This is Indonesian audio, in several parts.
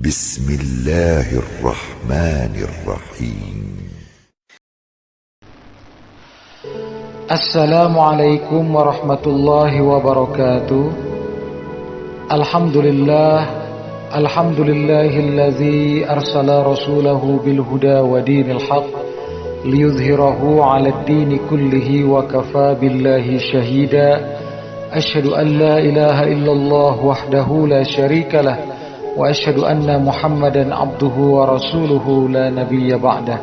Bismillahirrahmanirrahim. Assalamualaikum warahmatullahi wabarakatuh. Alhamdulillahillazi arsala rasulahu bilhuda wa dinil haq liyuzhirahu ala ad-dini kullihi wa kafa billahi shahida. Asyhadu an la ilaha illallah wahdahu la syarika lah wa asyhadu anna Muhammadan abduhu wa rasuluhu la nabiyya ba'dah.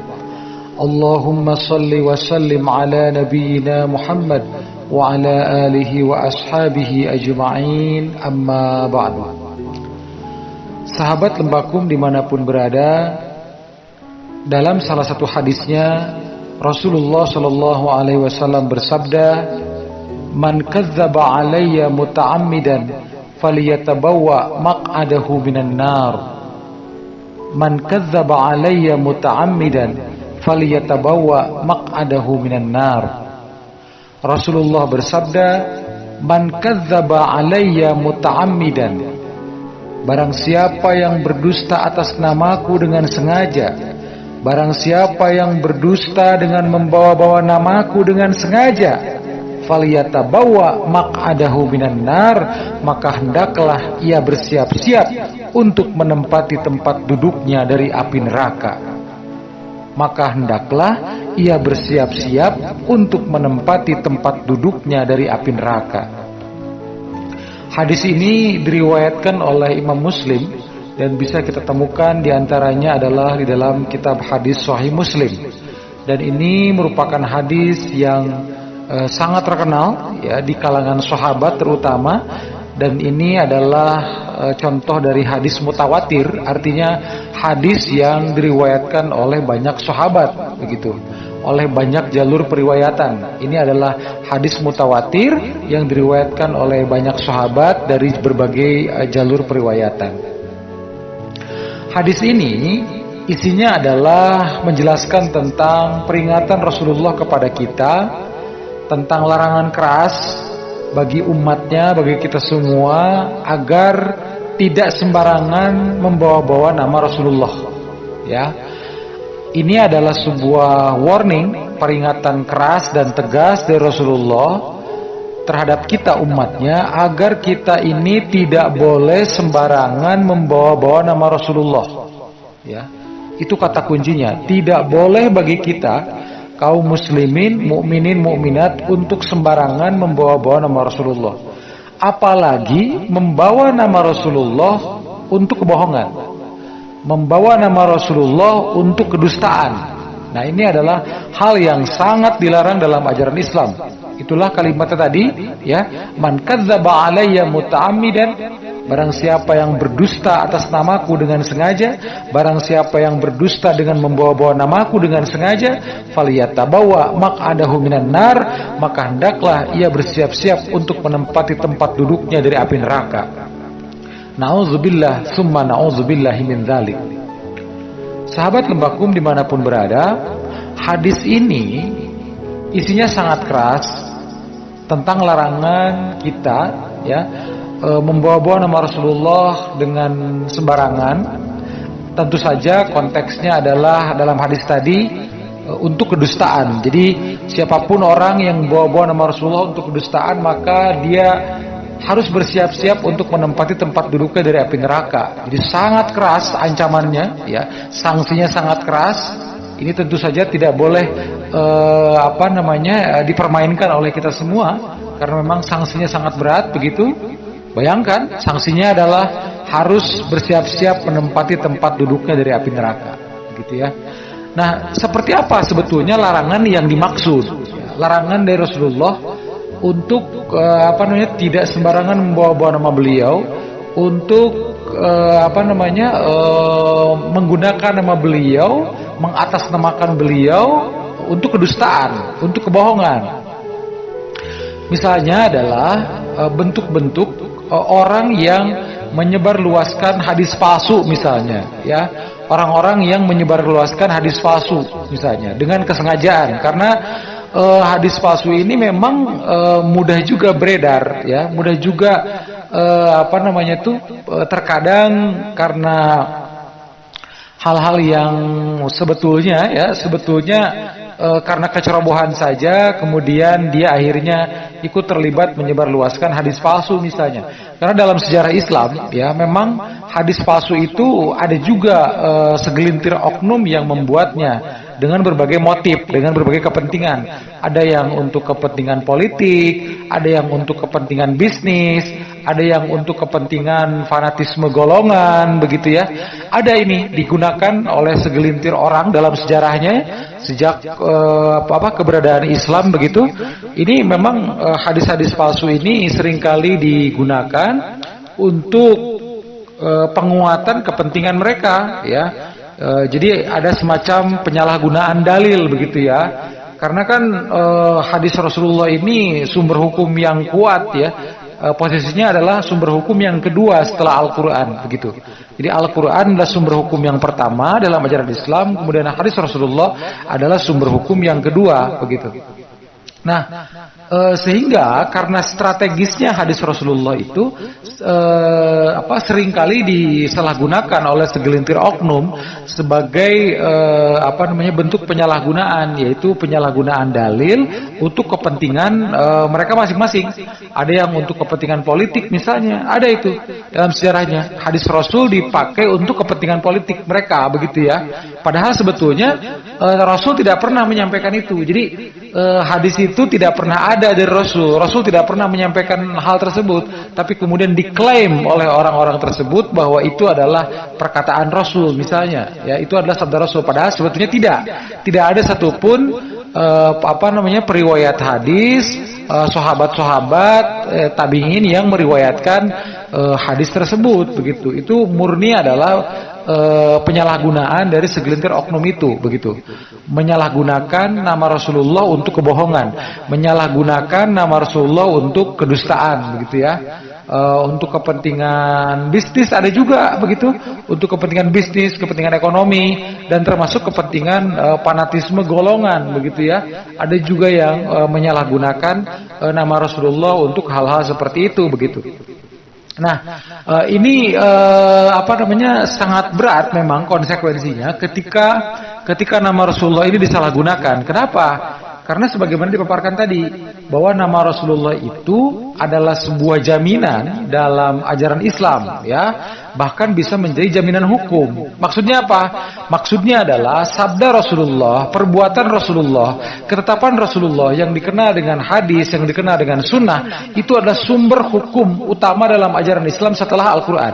Allahumma salli wa sallim ala nabiyyina Muhammad wa ala alihi wa ashabihi ajma'in, amma ba'du. Sahabat Lembakum dimanapun berada, dalam salah satu hadisnya Rasulullah sallallahu alaihi wasallam bersabda, "Man kadzdzaba alayya muta'ammidan falyatabawwa maq'adahu minan nar." Man kadzdzaba alayya muta'ammidan falyatabawwa maq'adahu minan nar. Rasulullah bersabda, "Man kadzdzaba alayya muta'ammidan." Barang siapa yang berdusta atas namaku dengan sengaja, barang siapa yang berdusta dengan membawa-bawa namaku dengan sengaja, falyatabawwa maq'adahu minan nar, maka hendaklah ia bersiap-siap untuk menempati tempat duduknya dari api neraka. Maka hendaklah ia bersiap-siap untuk menempati tempat duduknya dari api neraka. Hadis ini diriwayatkan oleh Imam Muslim dan bisa kita temukan diantaranya adalah di dalam kitab hadis Sahih Muslim. Dan ini merupakan hadis yang sangat terkenal ya di kalangan sahabat terutama, dan ini adalah contoh dari hadis mutawatir, artinya hadis yang diriwayatkan oleh banyak sahabat begitu, oleh banyak jalur periwayatan. Ini adalah hadis mutawatir yang diriwayatkan oleh banyak sahabat dari berbagai jalur periwayatan. Hadis ini isinya adalah menjelaskan tentang peringatan Rasulullah kepada kita tentang larangan keras bagi umatnya, bagi kita semua, agar tidak sembarangan membawa-bawa nama Rasulullah. Ya, ini adalah sebuah warning, peringatan keras dan tegas dari Rasulullah terhadap kita umatnya, agar kita ini tidak boleh sembarangan membawa-bawa nama Rasulullah. Ya, itu kata kuncinya. Tidak boleh bagi kita kaum muslimin, mukminin, mukminat untuk sembarangan membawa-bawa nama Rasulullah. Apalagi membawa nama Rasulullah untuk kebohongan, membawa nama Rasulullah untuk kedustaan. Nah, ini adalah hal yang sangat dilarang dalam ajaran Islam. Itulah kalimatnya tadi, ya, man kadzdzaba alayya muta'ammidan, barang siapa yang berdusta atas namaku dengan sengaja, barang siapa yang berdusta dengan membawa-bawa namaku dengan sengaja, falyatabawwa maq'adahu minan nar, maka hendaklah ia bersiap-siap untuk menempati tempat duduknya dari api neraka. Na'udzubillah summa na'udzubillahi min dzalik. Sahabat Lembakum dimanapun berada, hadis ini isinya sangat keras tentang larangan kita, ya, membawa-bawa nama Rasulullah dengan sembarangan. Tentu saja konteksnya adalah dalam hadis tadi untuk kedustaan. Jadi siapapun orang yang bawa-bawa nama Rasulullah untuk kedustaan, maka dia harus bersiap-siap untuk menempati tempat duduknya dari api neraka. Jadi sangat keras ancamannya, ya, sanksinya sangat keras. Ini tentu saja tidak boleh dipermainkan oleh kita semua, karena memang sanksinya sangat berat begitu. Bayangkan, sanksinya adalah harus bersiap-siap menempati tempat duduknya dari api neraka, gitu ya. Nah, seperti apa sebetulnya larangan yang dimaksud? Larangan dari Rasulullah untuk tidak sembarangan membawa-bawa nama beliau, untuk menggunakan nama beliau, mengatasnamakan beliau untuk kedustaan, untuk kebohongan. Misalnya adalah bentuk-bentuk orang yang menyebarluaskan hadis palsu misalnya, ya. Orang-orang yang menyebarluaskan hadis palsu misalnya dengan kesengajaan, karena hadis palsu ini memang mudah juga beredar, ya, mudah juga terkadang karena hal-hal yang sebetulnya karena kecerobohan saja kemudian dia akhirnya ikut terlibat menyebarluaskan hadis palsu misalnya. Karena dalam sejarah Islam ya memang hadis palsu itu ada juga segelintir oknum yang membuatnya dengan berbagai motif, dengan berbagai kepentingan. Ada yang untuk kepentingan politik, ada yang untuk kepentingan bisnis, ada yang untuk kepentingan fanatisme golongan, begitu ya. Ada ini digunakan oleh segelintir orang dalam sejarahnya sejak keberadaan Islam begitu. Ini memang hadis-hadis palsu ini seringkali digunakan untuk penguatan kepentingan mereka, ya. Jadi ada semacam penyalahgunaan dalil begitu ya. Karena kan hadis Rasulullah ini sumber hukum yang kuat ya. Posisinya adalah sumber hukum yang kedua setelah Al-Quran begitu. Jadi Al-Quran adalah sumber hukum yang pertama dalam ajaran Islam, kemudian hadis Rasulullah adalah sumber hukum yang kedua begitu. Nah, sehingga karena strategisnya hadis Rasulullah itu seringkali disalahgunakan oleh segelintir oknum sebagai bentuk penyalahgunaan, yaitu penyalahgunaan dalil untuk kepentingan mereka masing-masing. Ada yang untuk kepentingan politik misalnya, ada itu dalam sejarahnya hadis Rasul dipakai untuk kepentingan politik mereka begitu ya. Padahal sebetulnya Rasul tidak pernah menyampaikan itu. Jadi hadis itu tidak pernah ada dari Rasul. Rasul tidak pernah menyampaikan hal tersebut, tapi kemudian diklaim oleh orang-orang tersebut bahwa itu adalah perkataan Rasul misalnya. Ya, itu adalah sabda Rasul. Padahal sebetulnya tidak ada satupun periwayat hadis sahabat-sahabat tabi'in yang meriwayatkan hadis tersebut begitu. Itu murni adalah penyalahgunaan dari segelintir oknum itu begitu. Menyalahgunakan nama Rasulullah untuk kebohongan, menyalahgunakan nama Rasulullah untuk kedustaan begitu ya. Untuk kepentingan bisnis ada juga begitu, untuk kepentingan bisnis, kepentingan ekonomi, dan termasuk kepentingan fanatisme golongan begitu ya. Ada juga yang menyalahgunakan nama Rasulullah untuk hal-hal seperti itu begitu. Nah, ini sangat berat memang konsekuensinya ketika nama Rasulullah ini disalahgunakan. Kenapa? Karena sebagaimana dipaparkan tadi, bahwa nama Rasulullah itu adalah sebuah jaminan dalam ajaran Islam, ya, bahkan bisa menjadi jaminan hukum. Maksudnya apa? Maksudnya adalah sabda Rasulullah, perbuatan Rasulullah, ketetapan Rasulullah yang dikenal dengan hadis, yang dikenal dengan sunnah, itu adalah sumber hukum utama dalam ajaran Islam setelah Al-Quran.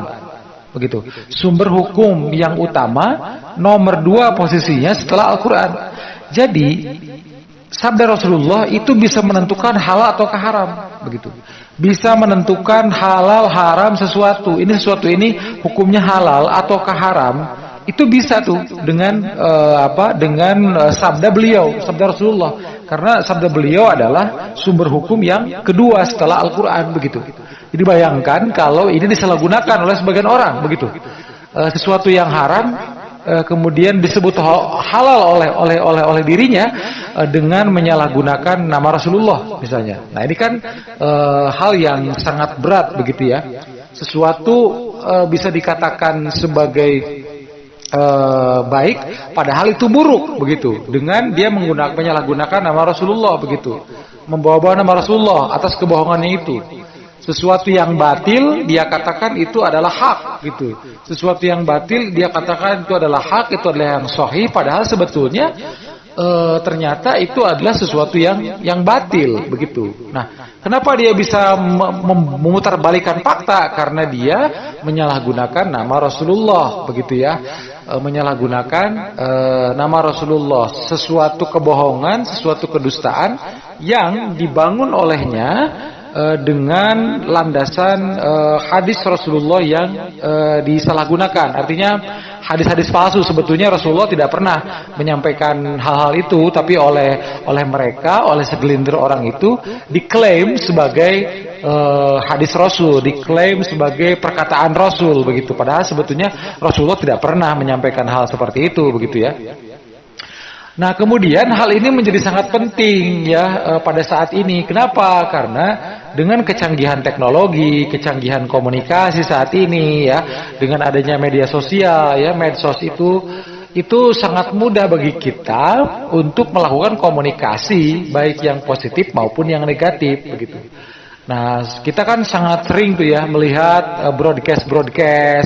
Begitu. Sumber hukum yang utama, nomor 2 posisinya setelah Al-Quran. Jadi sabda Rasulullah itu bisa menentukan halal atau haram, begitu. Bisa menentukan halal haram sesuatu. Sesuatu ini hukumnya halal atau haram. Itu bisa tuh dengan sabda beliau, sabda Rasulullah. Karena sabda beliau adalah sumber hukum yang kedua setelah Al-Qur'an begitu. Jadi bayangkan kalau ini disalahgunakan oleh sebagian orang begitu. Sesuatu yang haram kemudian disebut halal oleh dirinya dengan menyalahgunakan nama Rasulullah misalnya. Nah, ini kan hal yang sangat berat begitu ya. Sesuatu bisa dikatakan sebagai baik padahal itu buruk begitu, dengan dia menyalahgunakan nama Rasulullah begitu, membawa-bawa nama Rasulullah atas kebohongannya itu. Sesuatu yang batil dia katakan itu adalah hak gitu. Sesuatu yang batil dia katakan itu adalah hak, itu adalah yang sahih, padahal sebetulnya ternyata itu adalah sesuatu yang batil begitu. Nah, kenapa dia bisa memutarbalikan fakta? Karena dia menyalahgunakan nama Rasulullah begitu ya. Menyalahgunakan nama Rasulullah, sesuatu kebohongan, sesuatu kedustaan yang dibangun olehnya dengan landasan hadis Rasulullah yang disalahgunakan. Artinya hadis-hadis palsu, sebetulnya Rasulullah tidak pernah menyampaikan hal-hal itu, tapi oleh mereka, oleh segelintir orang itu diklaim sebagai hadis Rasul, diklaim sebagai perkataan Rasul begitu. Padahal sebetulnya Rasulullah tidak pernah menyampaikan hal seperti itu begitu ya. Nah, kemudian hal ini menjadi sangat penting ya pada saat ini. Kenapa? Karena dengan kecanggihan teknologi, kecanggihan komunikasi saat ini ya, dengan adanya media sosial ya, medsos itu sangat mudah bagi kita untuk melakukan komunikasi baik yang positif maupun yang negatif begitu. Nah, kita kan sangat sering tuh ya melihat broadcast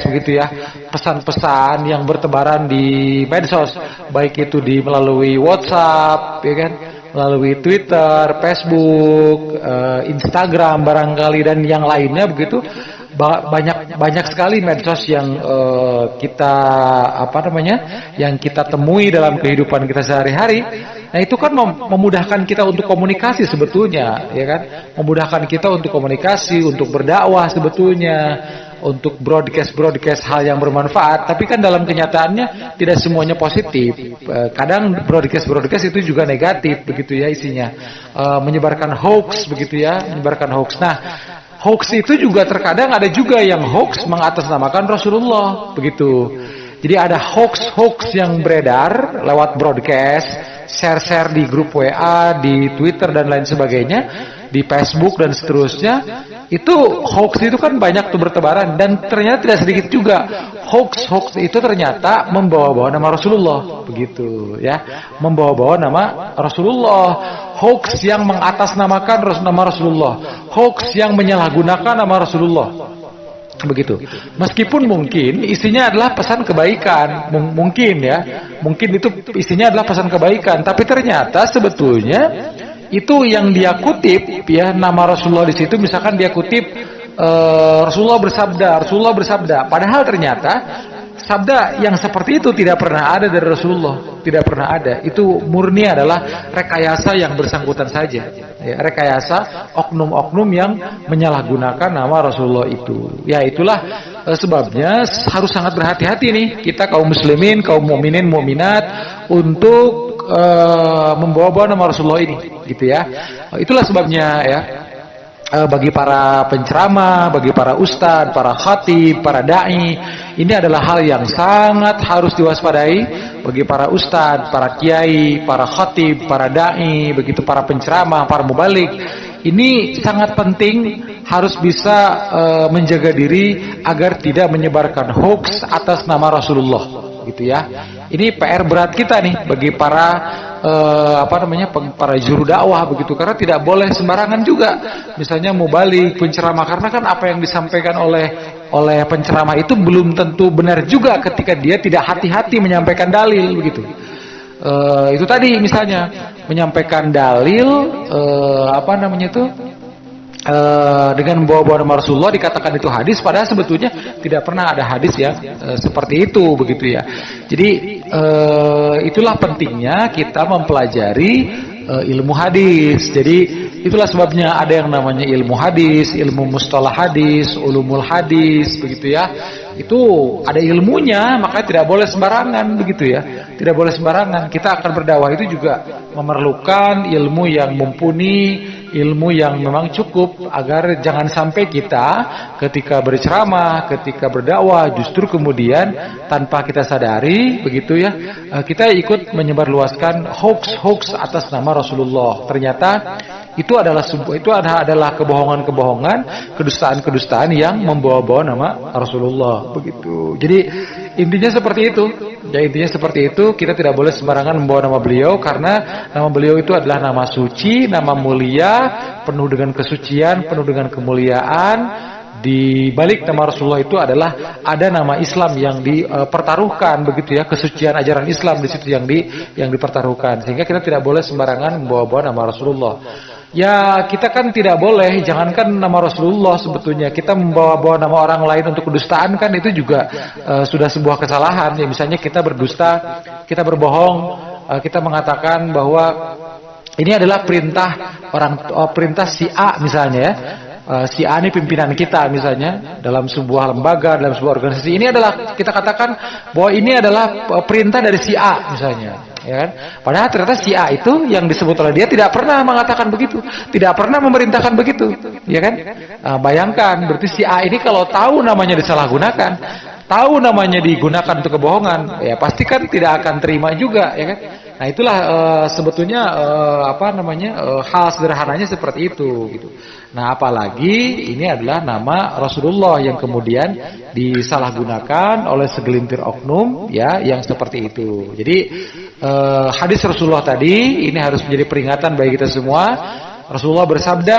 begitu ya, pesan-pesan yang bertebaran di medsos, baik itu melalui WhatsApp, ya kan, melalui Twitter, Facebook, Instagram barangkali dan yang lainnya begitu. Banyak sekali medsos yang yang kita temui dalam kehidupan kita sehari-hari. Nah, itu kan memudahkan kita untuk komunikasi sebetulnya, ya kan? Memudahkan kita untuk komunikasi, untuk berdakwah sebetulnya, untuk broadcast hal yang bermanfaat. Tapi kan dalam kenyataannya tidak semuanya positif. Kadang broadcast itu juga negatif begitu ya isinya. Menyebarkan hoax begitu ya, menyebarkan hoax. Nah, hoax itu juga terkadang ada juga yang hoax mengatasnamakan Rasulullah begitu. Jadi ada hoax yang beredar lewat broadcast, share di grup WA, di Twitter dan lain sebagainya, di Facebook dan seterusnya. Itu hoax itu kan banyak tuh bertebaran dan ternyata tidak sedikit juga hoax itu ternyata membawa-bawa nama Rasulullah begitu ya, membawa-bawa nama Rasulullah. Hoax yang mengatasnamakan nama Rasulullah, hoax yang menyalahgunakan nama Rasulullah begitu. Meskipun mungkin isinya adalah pesan kebaikan, mungkin itu isinya adalah pesan kebaikan, tapi ternyata sebetulnya itu yang dia kutip ya, nama Rasulullah di situ misalkan dia kutip Rasulullah bersabda, padahal ternyata sabda yang seperti itu tidak pernah ada dari Rasulullah, tidak pernah ada. Itu murni adalah rekayasa yang bersangkutan saja ya, rekayasa oknum-oknum yang menyalahgunakan nama Rasulullah itu. Ya itulah sebabnya harus sangat berhati-hati nih kita kaum muslimin, kaum mukminin, mukminat untuk membawa-bawa nama Rasulullah ini gitu ya. Itulah sebabnya ya, bagi para penceramah, bagi para ustadz, para khatib, para dai, ini adalah hal yang sangat harus diwaspadai. Bagi para ustadz, para kiai, para khatib, para dai, begitu para penceramah, para mubalik, ini sangat penting harus bisa menjaga diri agar tidak menyebarkan hoax atas nama Rasulullah gitu ya. Ini PR berat kita nih bagi para para juru dakwah begitu, karena tidak boleh sembarangan juga misalnya mubalik, penceramah, karena kan apa yang disampaikan oleh penceramah itu belum tentu benar juga ketika dia tidak hati-hati menyampaikan dalil begitu. Itu tadi misalnya menyampaikan dalil dengan membawa-bawa nama Rasulullah dikatakan itu hadis, padahal sebetulnya tidak pernah ada hadis yang seperti itu begitu ya. Jadi itulah pentingnya kita mempelajari ilmu hadis. Jadi itulah sebabnya ada yang namanya ilmu hadis, ilmu mustalah hadis, ulumul hadis begitu ya. Itu ada ilmunya, makanya tidak boleh sembarangan begitu ya. Tidak boleh sembarangan. Kita akan berdakwah itu juga memerlukan ilmu yang mumpuni, ilmu yang memang cukup, agar jangan sampai kita ketika berceramah, ketika berdakwah justru kemudian tanpa kita sadari begitu ya, kita ikut menyebarluaskan hoax atas nama Rasulullah. Ternyata itu adalah kebohongan-kebohongan, kedustaan-kedustaan yang membawa-bawa nama Rasulullah begitu. Jadi intinya seperti itu. Ya, intinya seperti itu. Kita tidak boleh sembarangan membawa nama beliau, karena nama beliau itu adalah nama suci, nama mulia, penuh dengan kesucian, penuh dengan kemuliaan. Di balik nama Rasulullah itu adalah ada nama Islam yang dipertaruhkan begitu ya, kesucian ajaran Islam di situ yang dipertaruhkan, sehingga kita tidak boleh sembarangan membawa-bawa nama Rasulullah. Ya, kita kan tidak boleh, jangankan nama Rasulullah, sebetulnya kita membawa-bawa nama orang lain untuk kedustaan kan itu juga sudah sebuah kesalahan. Ya, misalnya kita berdusta, kita berbohong, kita mengatakan bahwa ini adalah perintah si A misalnya ya. Si A ini pimpinan kita misalnya dalam sebuah lembaga, dalam sebuah organisasi. Ini adalah kita katakan bahwa ini adalah perintah dari si A misalnya. Ya kan? Padahal ternyata si A itu yang disebut oleh dia tidak pernah mengatakan begitu, tidak pernah memerintahkan begitu, ya kan? Bayangkan, berarti si A ini kalau tahu namanya disalahgunakan, tahu namanya digunakan untuk kebohongan, ya pasti kan tidak akan terima juga, ya kan? Nah itulah sebetulnya hal sederhananya seperti itu gitu. Nah apalagi ini adalah nama Rasulullah yang kemudian disalahgunakan oleh segelintir oknum ya yang seperti itu. Jadi hadis Rasulullah tadi ini harus menjadi peringatan bagi kita semua. Rasulullah bersabda,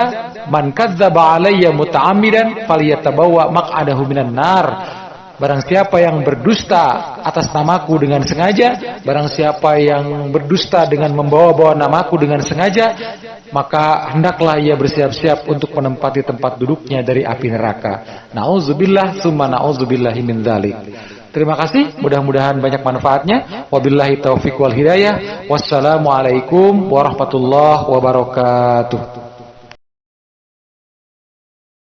"Man kadzdzaba alayya muta'ammidan falyatabawwa maq'adahu minan nar." Barang siapa yang berdusta atas namaku dengan sengaja, barang siapa yang berdusta dengan membawa-bawa namaku dengan sengaja, maka hendaklah ia bersiap-siap untuk menempati tempat duduknya dari api neraka. Nauzubillah summa nauzubillahi min dzalik. Terima kasih, mudah-mudahan banyak manfaatnya. Wabillahi taufiq wal hidayah. Wassalamualaikum warahmatullahi wabarakatuh.